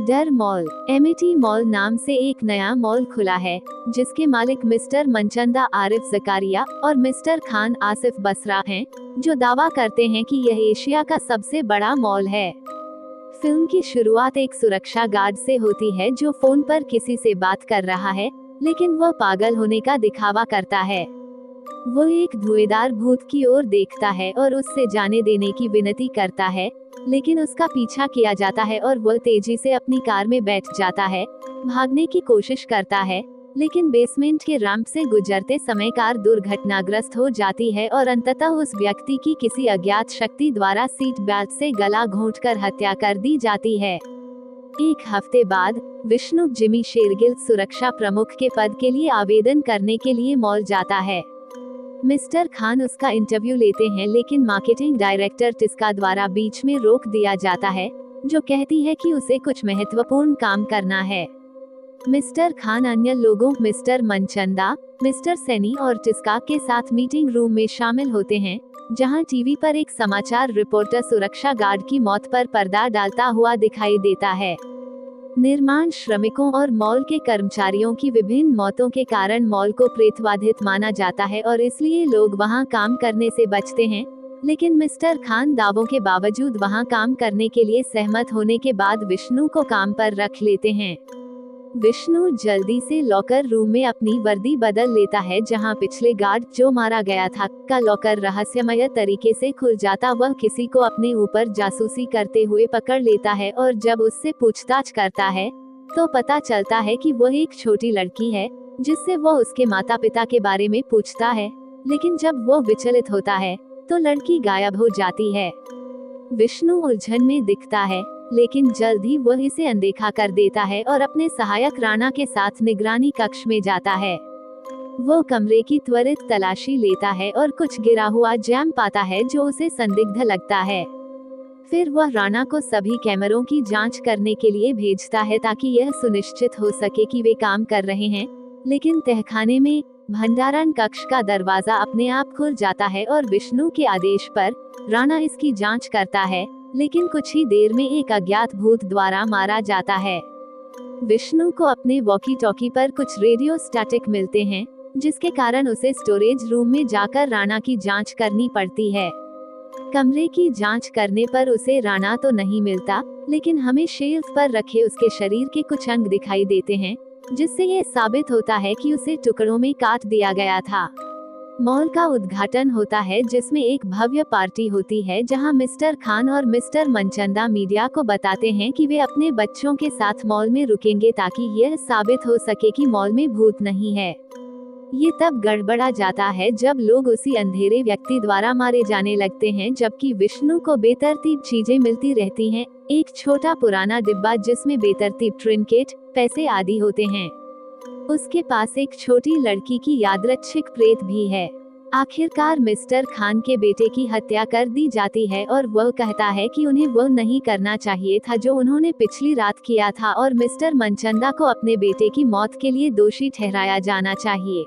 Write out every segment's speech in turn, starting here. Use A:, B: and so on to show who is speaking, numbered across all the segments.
A: डर mall. Amity mall नाम से एक नया मॉल खुला है, जिसके मालिक मिस्टर मनचंदा आरिफ जकारिया और मिस्टर खान आसिफ बसरा हैं, जो दावा करते हैं कि यह एशिया का सबसे बड़ा मॉल है। फिल्म की शुरुआत एक सुरक्षा गार्ड से होती है जो फोन पर किसी से बात कर रहा है, लेकिन वह पागल होने का दिखावा करता है। वो एक धुएंदार भूत की ओर देखता है और उससे जाने देने की विनती करता है, लेकिन उसका पीछा किया जाता है और वह तेजी से अपनी कार में बैठ जाता है, भागने की कोशिश करता है, लेकिन बेसमेंट के रैंप से गुजरते समय कार दुर्घटनाग्रस्त हो जाती है और अंततः उस व्यक्ति की किसी अज्ञात शक्ति द्वारा सीट बेल्ट से गला घोंटकर हत्या कर दी जाती है। एक हफ्ते बाद विष्णु जिमी शेरगिल सुरक्षा प्रमुख के पद के लिए आवेदन करने के लिए मॉल जाता है। मिस्टर खान उसका इंटरव्यू लेते हैं, लेकिन मार्केटिंग डायरेक्टर टिस्का द्वारा बीच में रोक दिया जाता है, जो कहती है कि उसे कुछ महत्वपूर्ण काम करना है। मिस्टर खान अन्य लोगों मिस्टर मनचंदा, मिस्टर सैनी और टिस्का के साथ मीटिंग रूम में शामिल होते हैं, जहां टीवी पर एक समाचार रिपोर्टर सुरक्षा गार्ड की मौत पर पर्दा डालता हुआ दिखाई देता है। निर्माण श्रमिकों और मॉल के कर्मचारियों की विभिन्न मौतों के कारण मॉल को प्रेतवाधित माना जाता है और इसलिए लोग वहां काम करने से बचते हैं, लेकिन मिस्टर खान दावों के बावजूद वहां काम करने के लिए सहमत होने के बाद विष्णु को काम पर रख लेते हैं। विष्णु जल्दी से लॉकर रूम में अपनी वर्दी बदल लेता है, जहां पिछले गार्ड जो मारा गया था का लॉकर रहस्यमय तरीके से खुल जाता। वह किसी को अपने ऊपर जासूसी करते हुए पकड़ लेता है और जब उससे पूछताछ करता है तो पता चलता है कि वह एक छोटी लड़की है, जिससे वह उसके माता पिता के बारे में पूछता है, लेकिन जब वो विचलित होता है तो लड़की गायब हो जाती है। विष्णु उलझन में दिखता है, लेकिन जल्द ही वह इसे अनदेखा कर देता है और अपने सहायक राणा के साथ निगरानी कक्ष में जाता है। वो कमरे की त्वरित तलाशी लेता है और कुछ गिरा हुआ जैम पाता है जो उसे संदिग्ध लगता है। फिर वह राणा को सभी कैमरों की जांच करने के लिए भेजता है ताकि यह सुनिश्चित हो सके कि वे काम कर रहे हैं, लेकिन तहखाने में भंडारण कक्ष का दरवाजा अपने आप खुल जाता है और विष्णु के आदेश पर राणा इसकी जांच करता है, लेकिन कुछ ही देर में एक अज्ञात भूत द्वारा मारा जाता है। विष्णु को अपने वॉकी टॉकी पर कुछ रेडियो स्टैटिक मिलते हैं, जिसके कारण उसे स्टोरेज रूम में जाकर राणा की जांच करनी पड़ती है। कमरे की जांच करने पर उसे राणा तो नहीं मिलता, लेकिन हमें शेल्फ पर रखे उसके शरीर के कुछ अंग दिखाई देते हैं, जिससे यह साबित होता है कि उसे टुकड़ों में काट दिया गया था। मॉल का उद्घाटन होता है, जिसमें एक भव्य पार्टी होती है जहां मिस्टर खान और मिस्टर मनचंदा मीडिया को बताते हैं कि वे अपने बच्चों के साथ मॉल में रुकेंगे ताकि यह साबित हो सके कि मॉल में भूत नहीं है। ये तब गड़बड़ा जाता है जब लोग उसी अंधेरे व्यक्ति द्वारा मारे जाने लगते हैं, जबकि विष्णु को बेतरतीब चीजें मिलती रहती हैं, एक छोटा पुराना डिब्बा जिसमें बेतरतीब ट्रिंकेट, पैसे आदि होते हैं। उसके पास एक छोटी लड़की की यादृच्छिक प्रेत भी है। आखिरकार मिस्टर खान के बेटे की हत्या कर दी जाती है और वह कहता है कि उन्हें वह नहीं करना चाहिए था जो उन्होंने पिछली रात किया था और मिस्टर मनचंदा को अपने बेटे की मौत के लिए दोषी ठहराया जाना चाहिए।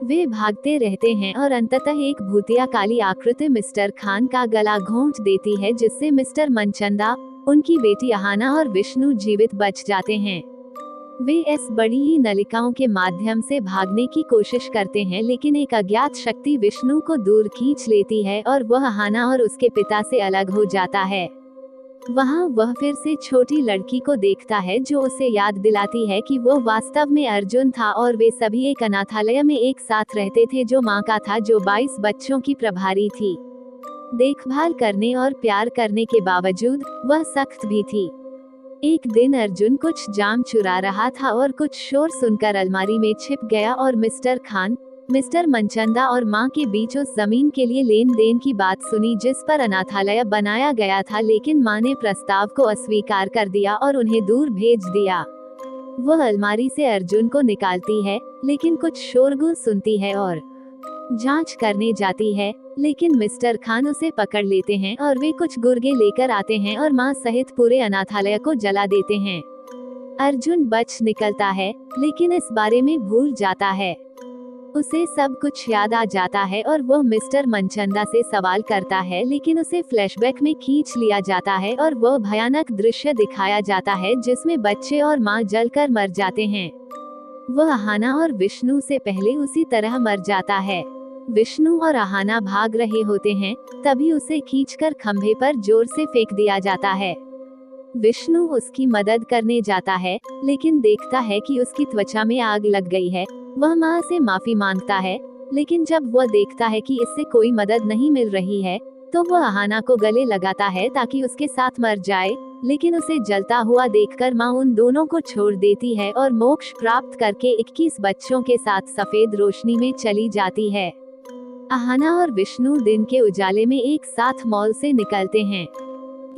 A: वे भागते रहते हैं और अंततः एक भूतिया काली आकृति मिस्टर खान का गला घोंट देती है, जिससे मिस्टर मनचंदा, उनकी बेटी अहाना और विष्णु जीवित बच जाते हैं। वे इस बड़ी ही नलिकाओं के माध्यम से भागने की कोशिश करते हैं, लेकिन एक अज्ञात शक्ति विष्णु को दूर खींच लेती है और वह अहाना और उसके पिता से अलग हो जाता है। वहाँ वह फिर से छोटी लड़की को देखता है जो उसे याद दिलाती है कि वो वास्तव में अर्जुन था और वे सभी एक अनाथालय में एक साथ रहते थे जो माँ का था, जो 22 बच्चों की प्रभारी थी। देखभाल करने और प्यार करने के बावजूद वह सख्त भी थी। एक दिन अर्जुन कुछ जाम चुरा रहा था और कुछ शोर सुनकर अलमारी में छिप गया और मिस्टर खान, मिस्टर मनचंदा और मां के बीच उस जमीन के लिए लेन देन की बात सुनी जिस पर अनाथालय बनाया गया था, लेकिन मां ने प्रस्ताव को अस्वीकार कर दिया और उन्हें दूर भेज दिया। वह अलमारी से अर्जुन को निकालती है, लेकिन कुछ शोरगुल सुनती है और जांच करने जाती है, लेकिन मिस्टर खान उसे पकड़ लेते हैं और वे कुछ गुर्गे लेकर आते हैं और मां सहित पूरे अनाथालय को जला देते हैं। अर्जुन बच निकलता है, लेकिन इस बारे में भूल जाता है। उसे सब कुछ याद आ जाता है और वो मिस्टर मनचंदा से सवाल करता है, लेकिन उसे फ्लैशबैक में खींच लिया जाता है और वो भयानक दृश्य दिखाया जाता है जिसमें बच्चे और माँ जलकर मर जाते हैं। वह अहाना और विष्णु से पहले उसी तरह मर जाता है। विष्णु और अहाना भाग रहे होते हैं, तभी उसे खींचकर खंभे पर जोर से फेंक दिया जाता है। विष्णु उसकी मदद करने जाता है, लेकिन देखता है कि उसकी त्वचा में आग लग गई है। वह माँ से माफी मांगता है, लेकिन जब वह देखता है कि इससे कोई मदद नहीं मिल रही है, तो वह अहाना को गले लगाता है ताकि उसके साथ मर जाए, लेकिन उसे जलता हुआ देखकर माँ उन दोनों को छोड़ देती है और मोक्ष प्राप्त करके 21 बच्चों के साथ सफेद रोशनी में चली जाती है। अहाना और विष्णु दिन के उजाले में एक साथ मॉल से निकलते हैं।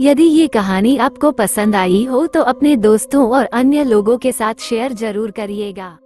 B: यदि ये कहानी आपको पसंद आई हो तो अपने दोस्तों और अन्य लोगों के साथ शेयर जरूर करिएगा।